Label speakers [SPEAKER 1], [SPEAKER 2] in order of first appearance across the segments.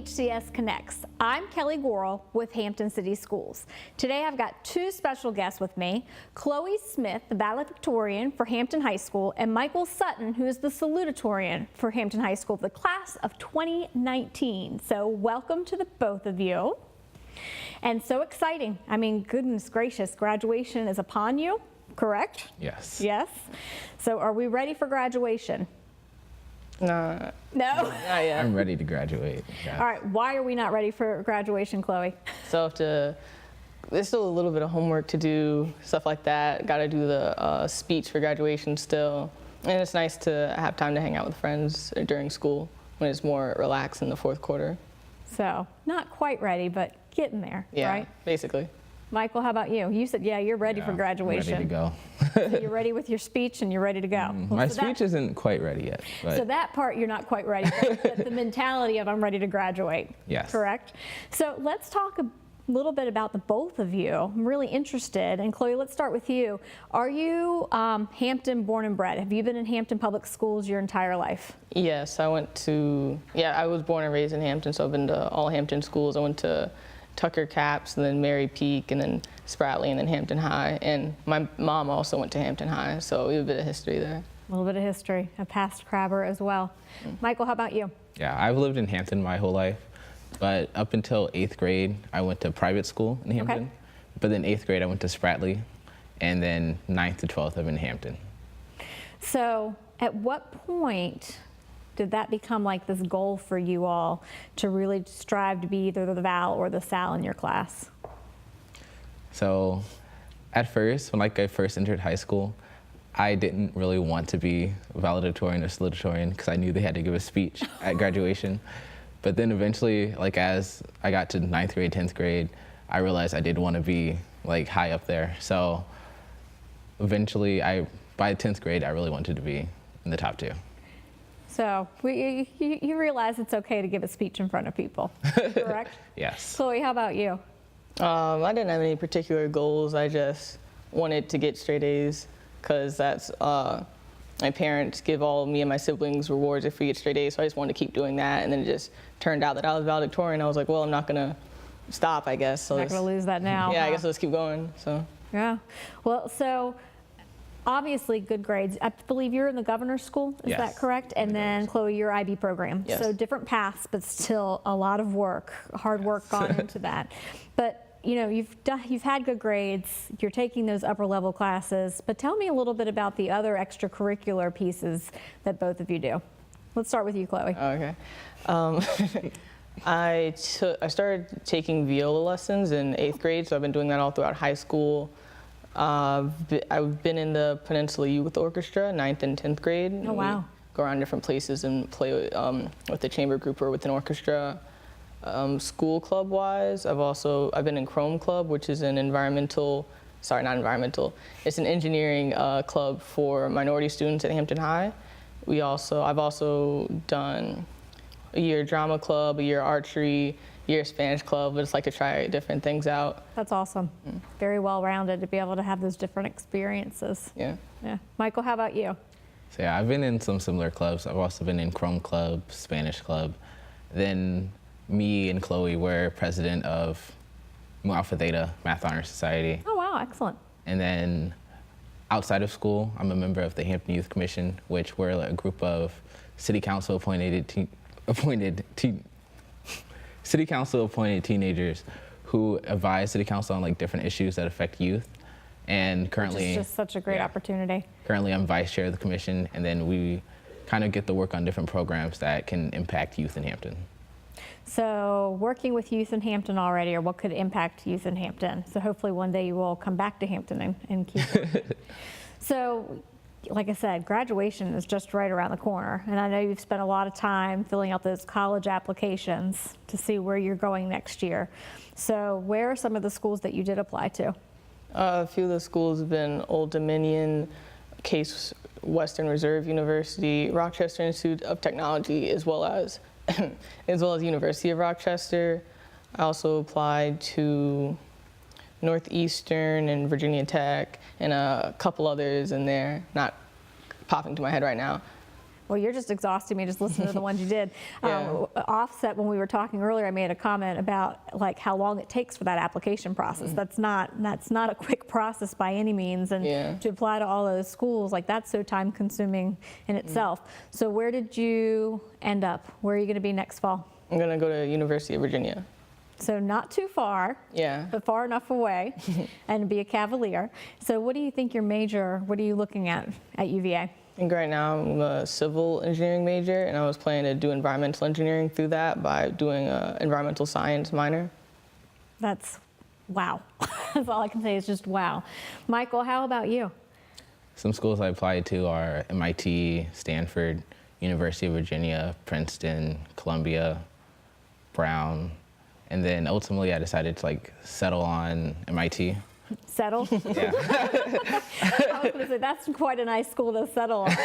[SPEAKER 1] HCS Connects. I'm Kelly Gorel with Hampton City Schools. Today I've got two special guests with me, Chloe Smith, the valedictorian for Hampton High School, and Michael Sutton, who is the salutatorian for Hampton High School, the class of 2019. So welcome to the both of you. And so exciting. I mean, goodness gracious, graduation is upon you, correct?
[SPEAKER 2] Yes.
[SPEAKER 1] Yes. So are we ready for graduation?
[SPEAKER 3] No.
[SPEAKER 1] No?
[SPEAKER 3] Not yet.
[SPEAKER 2] I'm ready to graduate. Yeah.
[SPEAKER 1] All right, why are we not ready for graduation, Chloe?
[SPEAKER 3] So there's still a little bit of homework to do, stuff like that. Got to do the speech for graduation still. And it's nice to have time to hang out with friends during school when it's more relaxed in the fourth quarter.
[SPEAKER 1] So, not quite ready, but getting there,
[SPEAKER 3] Yeah,
[SPEAKER 1] right?
[SPEAKER 3] basically.
[SPEAKER 1] Michael, how about you? You said, yeah, you're ready for graduation.
[SPEAKER 2] Ready to go.
[SPEAKER 1] So you're ready with your speech and you're ready to go. Well,
[SPEAKER 2] My
[SPEAKER 1] so
[SPEAKER 2] speech isn't quite ready yet. But
[SPEAKER 1] So that part you're not quite ready, but the mentality of I'm ready to graduate.
[SPEAKER 2] Yes.
[SPEAKER 1] Correct? So let's talk a little bit about the both of you. I'm really interested. And Chloe, let's start with you. Are you Hampton born and bred? Have you been in Hampton Public Schools your entire life?
[SPEAKER 3] Yes, I was born and raised in Hampton, so I've been to all Hampton schools. I went to Tucker Caps, and then Mary Peak, and then Spratly, and then Hampton High. And my mom also went to Hampton High, so we have a bit of history there.
[SPEAKER 1] A little bit of history, a past crabber as well. Michael, how about you?
[SPEAKER 2] yeah, I've lived in Hampton my whole life, but up until 8th grade, I went to private school in Hampton.
[SPEAKER 1] Okay.
[SPEAKER 2] But then 8th grade, I went to Spratly, and then 9th to 12th, I've been in Hampton.
[SPEAKER 1] So at what point did that become like this goal for you all to really strive to be either the Val or the Sal in your class?
[SPEAKER 2] So at first, when I first entered high school, I didn't really want to be valedictorian or salutatorian because I knew they had to give a speech at graduation. But then eventually, as I got to 9th grade, 10th grade, I realized I did want to be high up there. So eventually, by 10th grade, I really wanted to be in the top 2.
[SPEAKER 1] So you realize it's okay to give a speech in front of people, correct?
[SPEAKER 2] Yes.
[SPEAKER 1] Chloe, how about you?
[SPEAKER 3] I didn't have any particular goals. I just wanted to get straight A's because that's my parents give all me and my siblings rewards if we get straight A's. So I just wanted to keep doing that, and then it just turned out that I was valedictorian. I was like, well, I'm not gonna stop, I guess. So
[SPEAKER 1] Not going to lose that now.
[SPEAKER 3] yeah,
[SPEAKER 1] huh?
[SPEAKER 3] I guess let's keep going. So
[SPEAKER 1] Yeah. Well, so obviously good grades. I believe you're in the governor's school, is
[SPEAKER 2] Yes.
[SPEAKER 1] that correct? And then Chloe, your IB program.
[SPEAKER 3] Yes.
[SPEAKER 1] So different paths, but still a lot of work, hard work gone into that. But you know, you've had good grades, you're taking those upper level classes, but tell me a little bit about the other extracurricular pieces that both of you do. Let's start with you, Chloe.
[SPEAKER 3] okay. I started taking viola lessons in 8th grade, so I've been doing that all throughout high school. I've been in the Peninsula Youth Orchestra, 9th and 10th grade.
[SPEAKER 1] Oh, wow.
[SPEAKER 3] We go around different places and play with the chamber group or with an orchestra. School club-wise, I've been in Chrome Club, which is an it's an engineering club for minority students at Hampton High. I've also done a year drama club, a year archery, a year Spanish club. I just like to try different things out.
[SPEAKER 1] That's awesome. Very well-rounded to be able to have those different experiences.
[SPEAKER 3] Yeah.
[SPEAKER 1] Yeah. Michael, how about you?
[SPEAKER 2] So yeah, I've been in some similar clubs. I've also been in Chrome Club, Spanish Club. Then me and Chloe were president of Mu Alpha Theta Math Honor Society.
[SPEAKER 1] Oh, wow, excellent.
[SPEAKER 2] And then outside of school, I'm a member of the Hampton Youth Commission, which we're a group of city council appointed teenagers who advise city council on different issues that affect youth. And currently,
[SPEAKER 1] It's just such a great opportunity.
[SPEAKER 2] Currently, I'm vice chair of the commission, and then we kind of get to work on different programs that can impact youth in Hampton.
[SPEAKER 1] So working with youth in Hampton already, or what could impact youth in Hampton. So hopefully one day you will come back to Hampton and keep working. So like I said, graduation is just right around the corner. And I know you've spent a lot of time filling out those college applications to see where you're going next year. So where are some of the schools that you did apply to?
[SPEAKER 3] A few of the schools have been Old Dominion, Case Western Reserve University, Rochester Institute of Technology, as well as University of Rochester. I also applied to Northeastern and Virginia Tech and a couple others in there, not popping to my head right now.
[SPEAKER 1] Well, you're just exhausting me just listening to the ones you did.
[SPEAKER 3] Yeah.
[SPEAKER 1] Offset, when we were talking earlier, I made a comment about like how long it takes for that application process. That's not a quick process by any means, and
[SPEAKER 3] Yeah.
[SPEAKER 1] to apply to all those schools, like that's so time consuming in itself. So where did you end up? Where are you going to be next fall?
[SPEAKER 3] I'm gonna go to University of Virginia.
[SPEAKER 1] So not too far,
[SPEAKER 3] Yeah.
[SPEAKER 1] but far enough away, and be a Cavalier. So what do you think your major, what are you looking at UVA?
[SPEAKER 3] I think right now I'm a civil engineering major, and I was planning to do environmental engineering through that by doing an environmental science minor.
[SPEAKER 1] That's wow. That's all I can say is just wow. Michael, how about you?
[SPEAKER 2] Some schools I applied to are MIT, Stanford, University of Virginia, Princeton, Columbia, Brown, and then ultimately I decided to like settle on MIT.
[SPEAKER 1] Settle?
[SPEAKER 2] Yeah.
[SPEAKER 1] I was going to say, that's quite a nice school to settle on.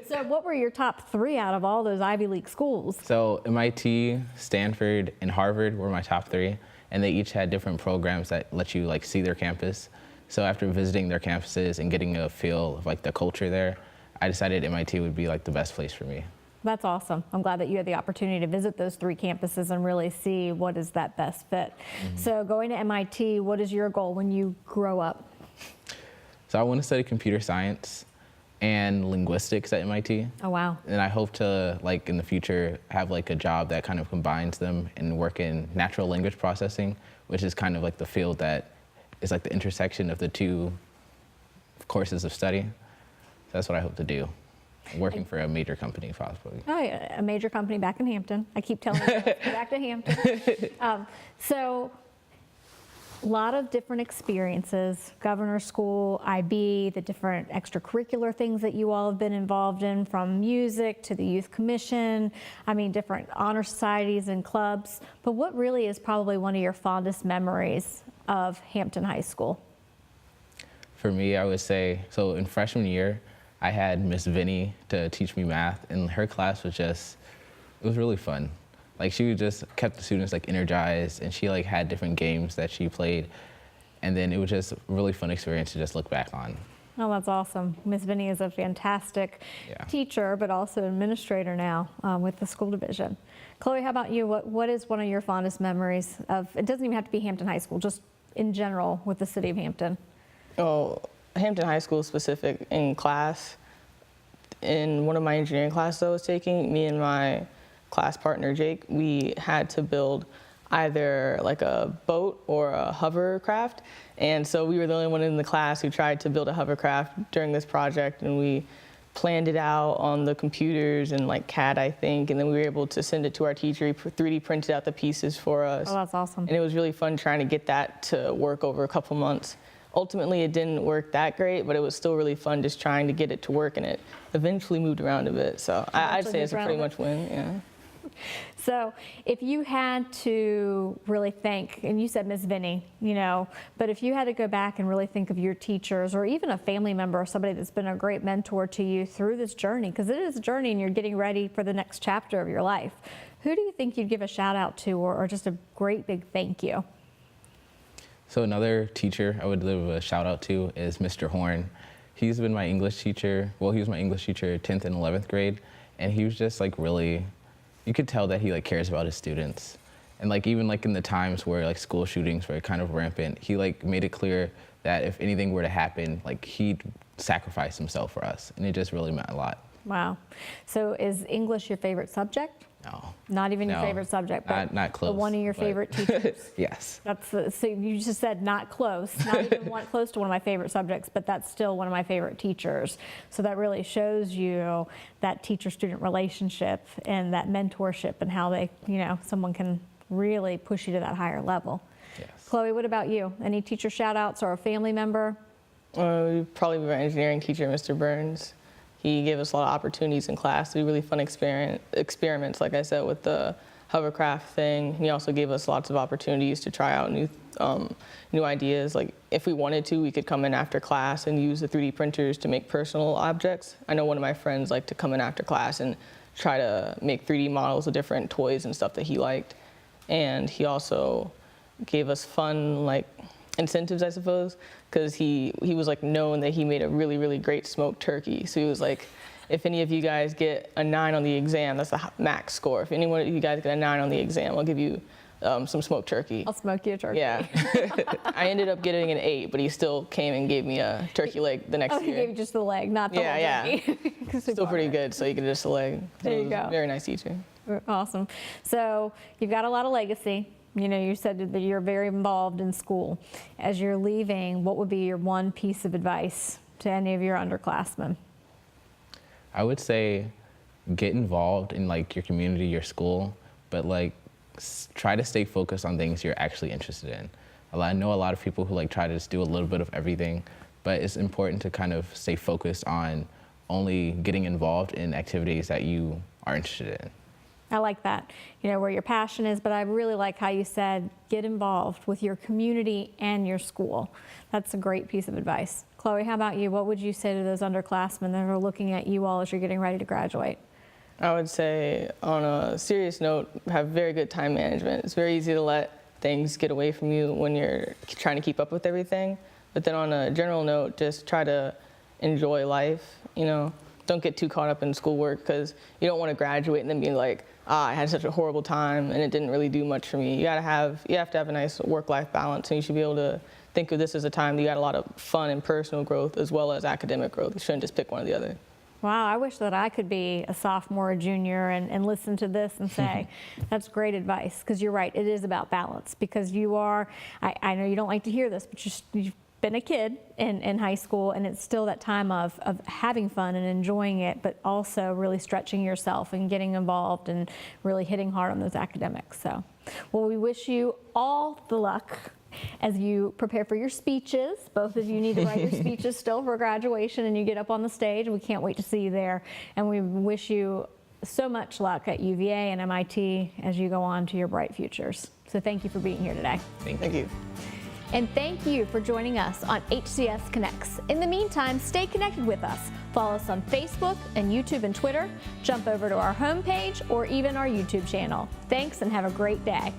[SPEAKER 1] So what were your top 3 out of all those Ivy League schools?
[SPEAKER 2] So MIT, Stanford, and Harvard were my top 3, and they each had different programs that let you like see their campus. So after visiting their campuses and getting a feel of like the culture there, I decided MIT would be like the best place for me.
[SPEAKER 1] That's awesome. I'm glad that you had the opportunity to visit those 3 campuses and really see what is that best fit. So going to MIT, what is your goal when you grow up?
[SPEAKER 2] So I want to study computer science and linguistics at MIT.
[SPEAKER 1] Oh, wow.
[SPEAKER 2] And I hope to, like, in the future, have like a job that kind of combines them and work in natural language processing, which is kind of like the field that is like the intersection of the 2 courses of study. So that's what I hope to do. Working for a major company, possibly.
[SPEAKER 1] Oh, yeah, a major company back in Hampton. I keep telling you, let's go back to Hampton. So a lot of different experiences, governor's school, IB, the different extracurricular things that you all have been involved in, from music to the youth commission, I mean, different honor societies and clubs. But what really is probably one of your fondest memories of Hampton High School?
[SPEAKER 2] For me, I would say, so in freshman year, I had Miss Vinny to teach me math, and her class was just, it was really fun. Like, she just kept the students like energized, and she like had different games that she played, and then it was just a really fun experience to just look back on.
[SPEAKER 1] Oh, that's awesome. Miss Vinny is a fantastic teacher, but also administrator now with the school division. Chloe, how about you? What is one of your fondest memories of, it doesn't even have to be Hampton High School, just in general with the city of Hampton?
[SPEAKER 3] Oh, Hampton High School specific in class. In one of my engineering classes I was taking, me and my class partner, Jake, we had to build either like a boat or a hovercraft. And so we were the only one in the class who tried to build a hovercraft during this project, and we planned it out on the computers and like CAD, I think, and then we were able to send it to our teacher. He 3D printed out the pieces for us.
[SPEAKER 1] Oh, that's awesome.
[SPEAKER 3] And it was really fun trying to get that to work over a couple months. Ultimately, it didn't work that great, but it was still really fun just trying to get it to work, and it eventually moved around a bit. So I'd say it's a pretty much win, yeah.
[SPEAKER 1] So if you had to really think, and you said Miss Vinny, you know, but if you had to go back and really think of your teachers or even a family member or somebody that's been a great mentor to you through this journey, because it is a journey and you're getting ready for the next chapter of your life, who do you think you'd give a shout out to or just a great big thank you?
[SPEAKER 2] So another teacher I would give a shout out to is Mr. Horn. He's been my English teacher. Well, he was my English teacher 10th and 11th grade, and he was just like really, you could tell that he like cares about his students. And like even like in the times where like school shootings were kind of rampant, he like made it clear that if anything were to happen, like he'd sacrifice himself for us, and it just really meant a lot.
[SPEAKER 1] Wow. So is English your favorite subject?
[SPEAKER 2] No.
[SPEAKER 1] Not even your
[SPEAKER 2] No,
[SPEAKER 1] favorite subject, but
[SPEAKER 2] not close,
[SPEAKER 1] one of your
[SPEAKER 2] but-
[SPEAKER 1] favorite teachers.
[SPEAKER 2] Yes.
[SPEAKER 1] So you just said not close, not even close to one of my favorite subjects, but that's still one of my favorite teachers. So that really shows you that teacher-student relationship and that mentorship and how they, you know, someone can really push you to that higher level.
[SPEAKER 2] Yes.
[SPEAKER 1] Chloe, what about you? Any teacher shout-outs or a family member?
[SPEAKER 3] Probably my engineering teacher, Mr. Burns. He gave us a lot of opportunities in class to do really fun experiments, like I said, with the hovercraft thing. He also gave us lots of opportunities to try out new ideas. Like if we wanted to, we could come in after class and use the 3D printers to make personal objects. I know one of my friends liked to come in after class and try to make 3D models of different toys and stuff that he liked. And he also gave us fun, like, incentives, I suppose, because he was like known that he made a really, really great smoked turkey. So he was like, if any of you guys get a 9 on the exam, that's the max score. If anyone of you guys get a 9 on the exam, I'll give you some smoked turkey.
[SPEAKER 1] I'll smoke you a turkey.
[SPEAKER 3] Yeah. I ended up getting an 8, but he still came and gave me a turkey leg the next
[SPEAKER 1] Oh,
[SPEAKER 3] year.
[SPEAKER 1] he gave you just the leg, not the whole turkey.
[SPEAKER 3] Still pretty good, so you can just a leg.
[SPEAKER 1] There you go.
[SPEAKER 3] Very nice teacher.
[SPEAKER 1] Awesome. So you've got a lot of legacy. You know, you said that you're very involved in school. As you're leaving, what would be your one piece of advice to any of your underclassmen?
[SPEAKER 2] I would say get involved in like your community, your school, but like try to stay focused on things you're actually interested in. I know a lot of people who like try to just do a little bit of everything, but it's important to kind of stay focused on only getting involved in activities that you are interested in.
[SPEAKER 1] I like that, you know, where your passion is, but I really like how you said get involved with your community and your school. That's a great piece of advice. Chloe, how about you? What would you say to those underclassmen that are looking at you all as you're getting ready to graduate?
[SPEAKER 3] I would say, on a serious note, have very good time management. It's very easy to let things get away from you when you're trying to keep up with everything. But then on a general note, just try to enjoy life, you know. Don't get too caught up in schoolwork because you don't want to graduate and then be like, I had such a horrible time and it didn't really do much for me. You have to have a nice work-life balance, and you should be able to think of this as a time that you got a lot of fun and personal growth as well as academic growth. You shouldn't just pick one or the other.
[SPEAKER 1] Wow, I wish that I could be a sophomore or junior and listen to this and say, that's great advice, because you're right, it is about balance, because you are, I know you don't like to hear this, but you've been a kid in high school, and it's still that time of having fun and enjoying it, but also really stretching yourself and getting involved and really hitting hard on those academics. So, well, we wish you all the luck as you prepare for your speeches. Both of you need to write your speeches still for graduation, and you get up on the stage. We can't wait to see you there, and we wish you so much luck at UVA and MIT as you go on to your bright futures. So thank you for being here today.
[SPEAKER 3] Thank you.
[SPEAKER 1] And thank you for joining us on HCS Connects. In the meantime, stay connected with us. Follow us on Facebook and YouTube and Twitter. Jump over to our homepage or even our YouTube channel. Thanks, and have a great day.